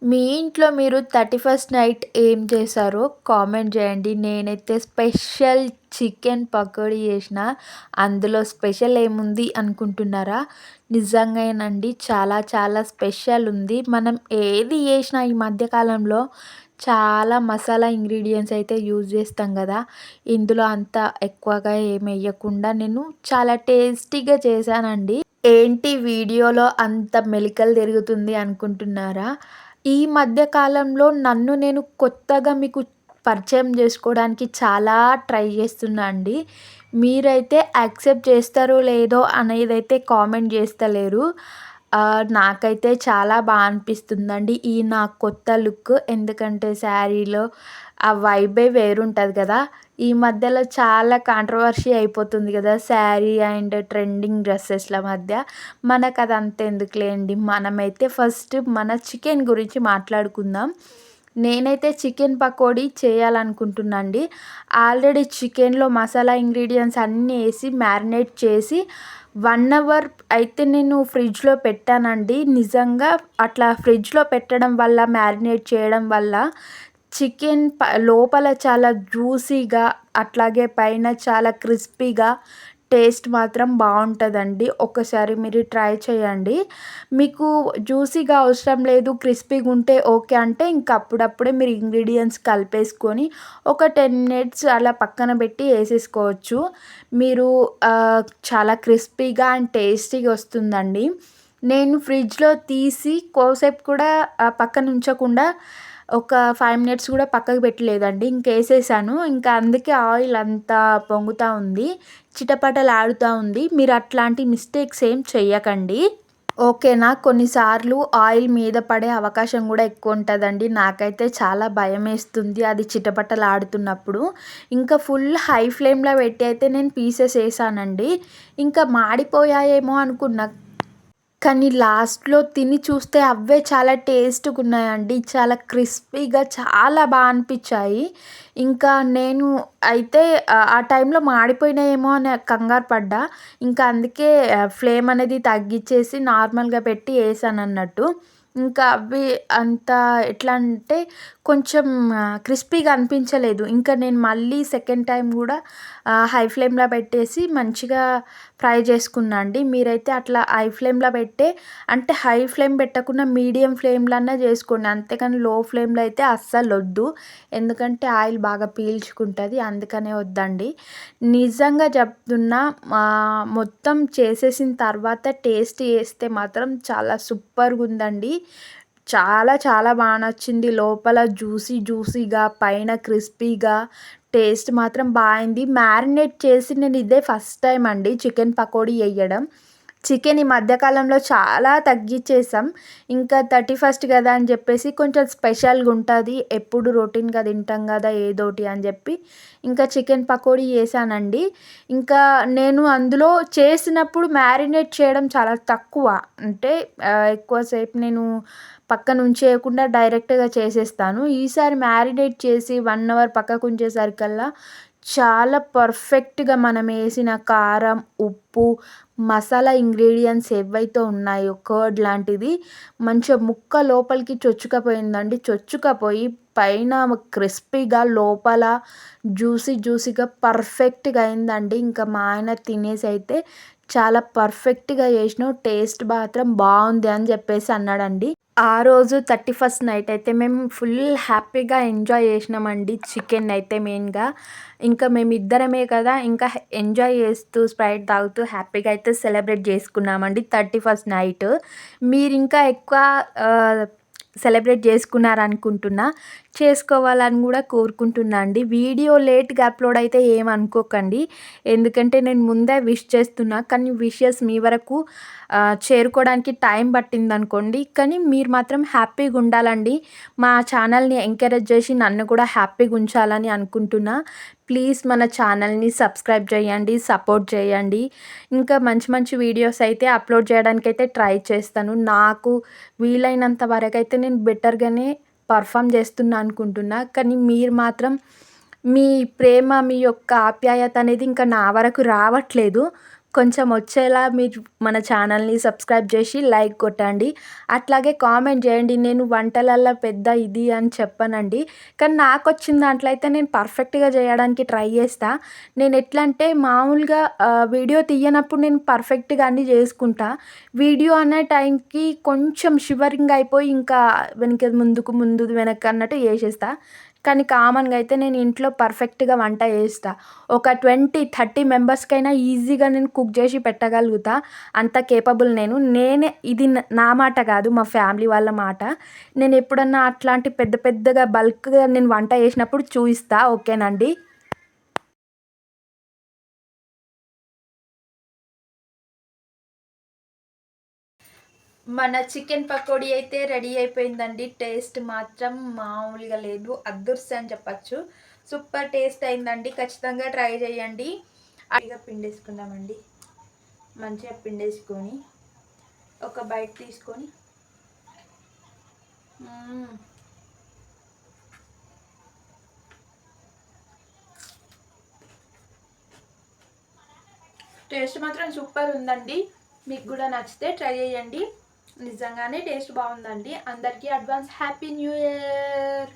మీ ఇంట్లో మీరు 31st night ఏం చేశారో కామెంట్ చేయండి. నేనైతే స్పెషల్ చికెన్ పకోడీ చేసిన. అందులో స్పెషల్ ఏముంది అనుకుంటున్నారా? నిజంగానండి చాలా చాలా స్పెషల్ ఉంది. మనం ఏది చేసినా ఈ మధ్య కాలంలో చాలా మసాలా ఇంగ్రీడియెంట్స్ అయితే యూజ్ చేస్తాం కదా! ఇందులో అంత ఎక్కువగా ఏమెయ్యకుండా నేను చాలా టేస్టీగా చేశానండి. ఏంటి వీడియోలో అంత మెలికలు తిరుగుతుంది అనుకుంటున్నారా? ఈ మధ్య కాలంలో నన్ను నేను కొత్తగా మీకు పరిచయం చేసుకోవడానికి చాలా ట్రై చేస్తున్నా అండి. మీరైతే యాక్సెప్ట్ చేస్తారో లేదో అనేదైతే కామెంట్ చేస్తలేరు. నాకైతే చాలా అనిపిస్తుందండి ఈ నా కొత్త లుక్. ఎందుకంటే శారీలో ఆ వైబే వేరుంటది కదా! ఈ మధ్యలో చాలా కాంట్రోవర్సీ అయిపోతుంది కదా! శారీ అండ్ ట్రెండింగ్ డ్రెసెస్‌ల మధ్య. మనకదంతా ఎందుకులేండి. మనమైతే ఫస్ట్ మన చికెన్ గురించి మాట్లాడుకుందాం. నేనైతే చికెన్ పకోడీ చేయాలనుకుంటున్నా అండి. ఆల్రెడీ చికెన్‌లో మసాలా ఇంగ్రీడియెంట్స్ అన్నీ ఏసి మ్యారినేట్ చేసి 1 అవర్ అయితే నేను ఫ్రిడ్జ్‌లో పెట్టానండి. నిజంగా అట్లా ఫ్రిడ్జ్‌లో పెట్టడం వల్ల, మ్యారినేట్ చేయడం వల్ల చికెన్ లోపల చాలా జ్యూసీగా, అట్లాగే పైన చాలా క్రిస్పీగా టేస్ట్ మాత్రం బావుంటదండి. ఒక్కసారి మీరు ట్రై చేయండి. మీకు జ్యూసీగా అవసరం లేదు, క్రిస్పీగుంటే ఓకే అంటే ఇంక అప్పుడప్పుడే మీరు ఇంగ్రీడియెంట్స్ కలిపేసుకొని ఒక 10 మినిట్స్ అలా పక్కన పెట్టి ఏసేసుకోవచ్చు. మీరు చాలా క్రిస్పీగా అండ్ టేస్టీగా వస్తుందండి. నేను ఫ్రిడ్జ్‌లో తీసి కోసేపు కూడా పక్కన ఉంచకుండా ఒక 5 మినిట్స్ కూడా పక్కకు పెట్టలేదండి. ఇంకేసేసాను. ఇంకా అందుకే ఆయిల్ అంతా పొంగుతా ఉంది. చిటపటలాడుతా ఉంది. మీరు అట్లాంటి మిస్టేక్స్ ఏం చెయ్యకండి. ఓకేనా. కొన్నిసార్లు ఆయిల్ మీద పడే అవకాశం గూడా ఎక్కువుంటదండి. నాకైతే చాలా భయమేస్తుంది అది చిటపటలాడుతున్నప్పుడు. ఇంకా ఫుల్ హై ఫ్లేమ్‌లో పెట్టి అయితే నేను పీసెస్ ఏసానండి. ఇంకా మాడిపోయాయేమో అనుకున్నా. కానీ లాస్ట్‌లో తిని చూస్తే అవే చాలా టేస్ట్‌గున్నాయండి. చాలా క్రిస్పీగా చాలా అనిపిచ్చాయి. ఇంకా నేను అయితే ఆ టైంలో మాడిపోయినాయేమో అని కంగారు పడ్డా. ఇంకా అందుకే ఫ్లేమ్ అనేది తగ్గిచ్చేసి నార్మల్‌గా పెట్టి ఏసానన్నట్టు. ఇంకా అవి అంత ఎట్లా అంటే కొంచెం క్రిస్పీగా అనిపించలేదు. ఇంకా నేను మళ్ళీ సెకండ్ టైమ్ గూడా హై ఫ్లేమ్‌లో పెట్టేసి మంచిగా ఫ్రై చేసుకున్నా అండి. మీరైతే అట్లా హై ఫ్లేమ్‌లో పెట్టే అంటే హై ఫ్లేమ్ పెట్టకుండా మీడియం ఫ్లేమ్‌లో అన్నా చేసుకోండి. అంతేగాని లో ఫ్లేమ్‌లో అయితే అస్సలొద్దు. ఎందుకంటే ఆయిల్ బాగా పీల్చుకుంటది. అందుకనే వద్దండి. నిజంగా చెప్తున్నా మొత్తం చేసేసిన తర్వాత టేస్ట్ చేస్తే మాత్రం చాలా సూపర్‌గుందండి. చాలా చాలా నచ్చింది. లోపల జ్యూసీగా, పైన క్రిస్పీగా టేస్ట్ మాత్రం అయింది. మ్యారినేట్ చేసి నేను ఇదే ఫస్ట్ టైమ్ అండి చికెన్ పకోడీ ఎయ్యడం. చికెన్ ఈ మధ్య కాలంలో చాలా తగ్గిచ్చేసాం. ఇంకా 31st గదా అని జెప్పేసి కొంచెం స్పెషల్‌గుంటది. ఎప్పుడు రొటీన్‌గా తింటాం గదా ఏదోటి అని జెప్పి ఇంకా చికెన్ పకోడీ చేశానండి. ఇంకా నేను అందులో చేసినప్పుడు మ్యారినేట్ చేయడం చాలా తక్కువ. అంటే ఎక్కువ సేపు నేను పక్కన ఉంచేయకుండా డైరెక్ట్‌గా చేసేస్తాను. ఈసారి మ్యారినేట్ చేసి 1 అవర్ పక్కకుంచేసరికల్లా చాలా పర్ఫెక్ట్‌గా మనమేసిన కారం, ఉప్పు, మసాలా ఇంగ్రీడియెంట్స్ ఏవైతే ఉన్నాయో కర్డ్ లాంటిది మంచిగా ముక్క లోపలికి చొచ్చుకపోయిందండి. చొచ్చుకపోయి పైన క్రిస్పీగా లోపల జ్యూసీగా పర్ఫెక్ట్‌గా అయిందండి. ఇంకా మా ఆయన తినేసైతే చాలా పర్ఫెక్ట్‌గా చేసినావు. టేస్ట్ మాత్రం బావుంది అని చెప్పేసి అన్నాడండి. ఆ రోజు 31st నైట్ అయితే మేము ఫుల్ హ్యాపీగా ఎంజాయ్ చేసినామండి. చికెన్ అయితే మెయిన్‌గా. ఇంకా మేమిద్దరమే కదా! ఇంకా ఎంజాయ్ చేస్తూ స్ప్రైట్ తాగుతూ హ్యాపీగా అయితే సెలబ్రేట్ చేసుకున్నామండి 31st నైట్. మీరింకా ఎక్కువ ఆహ్, సెలబ్రేట్ చేసుకున్నారనుకుంటున్నా. చేసుకోవాలని గూడా కోరుకుంటున్నా అండి. వీడియో లేట్‌గా అప్‌లోడ్ అయితే ఏమనుకోకండి. ఎందుకంటే నేను ముందే విష్ చేస్తున్నా. కానీ విషెస్ మీ వరకు చేరుకోవడానికి టైం పట్టిందనుకోండి. కానీ మీరు మాత్రం హ్యాపీగుండాలండి. మా ఛానల్‌ని ఎంకరేజ్ చేసి నన్ను కూడా హ్యాపీగుంచాలని అనుకుంటున్నా. ప్లీజ్ మన ఛానల్‌ని సబ్స్క్రైబ్ చేయండి, సపోర్ట్ చేయండి. ఇంకా మంచి మంచి వీడియోస్ అయితే అప్‌లోడ్ చేయడానికైతే ట్రై చేస్తాను. నాకు వీలైనంత వరకైతే నేను బెటర్‌గానే పర్ఫార్మ్ చేస్తున్నా అనుకుంటున్నా. కానీ మీరు మాత్రం మీ ప్రేమ, మీ యొక్క ఆప్యాయత అనేది ఇంకా నా వరకు రావట్లేదు. కొంచెం వచ్చేలా మీరు మన ఛానల్ని సబ్స్క్రైబ్ చేసి లైక్ కొట్టండి. అట్లాగే కామెంట్ చేయండి. నేను వంటలల్లో పెద్ద ఇది అని చెప్పనండి. కానీ నాకొచ్చిన దాంట్లో అయితే నేను పర్ఫెక్ట్‌గా చేయడానికి ట్రై చేస్తా. నేను ఎట్లా అంటే మామూలుగా వీడియో తీయనప్పుడు నేను పర్ఫెక్ట్‌గా అన్నీ చేసుకుంటా. వీడియో అనే టైంకి కొంచెం షివరింగ్ అయిపోయి ఇంకా వెనక ముందుకు, ముందు వెనక్కి అన్నట్టు చేసేస్తా. కానీ కామన్‌గా అయితే నేను ఇంట్లో పర్ఫెక్ట్‌గా వంట చేస్తా. ఒక 20, 30 మెంబర్స్‌కైనా ఈజీగా నేను కుక్ చేసి పెట్టగలుగుతా. అంత కేపబుల్ నేను. ఇది నా మాట కాదు, మా ఫ్యామిలీ వాళ్ళ మాట. నేనెప్పుడన్నా అట్లాంటి పెద్ద పెద్దగా బల్క్‌గా నేను వంట చేసినప్పుడు చూయిస్తా. ఓకేనండి. మన చికెన్ పకోడీ అయితే రెడీ అయిపోయిందండి. టేస్ట్ మాత్రం మామూలుగా లేదు. అద్దుర్స్ అని చెప్పచ్చు. సూపర్ టేస్ట్ అయిందండి. ఖచ్చితంగా ట్రై చేయండి. ఇక పిండేసుకుందామండి. మంచిగా పిండేసుకొని ఒక బైట్ తీసుకొని మ్మ్. టేస్ట్ మాత్రం సూపర్ ఉందండి. మీకు కూడా నచ్చితే ట్రై చేయండి. నిజంగానే టేస్ట్ బాగుందండి. అందరికీ అడ్వాన్స్ హ్యాపీ న్యూ ఇయర్.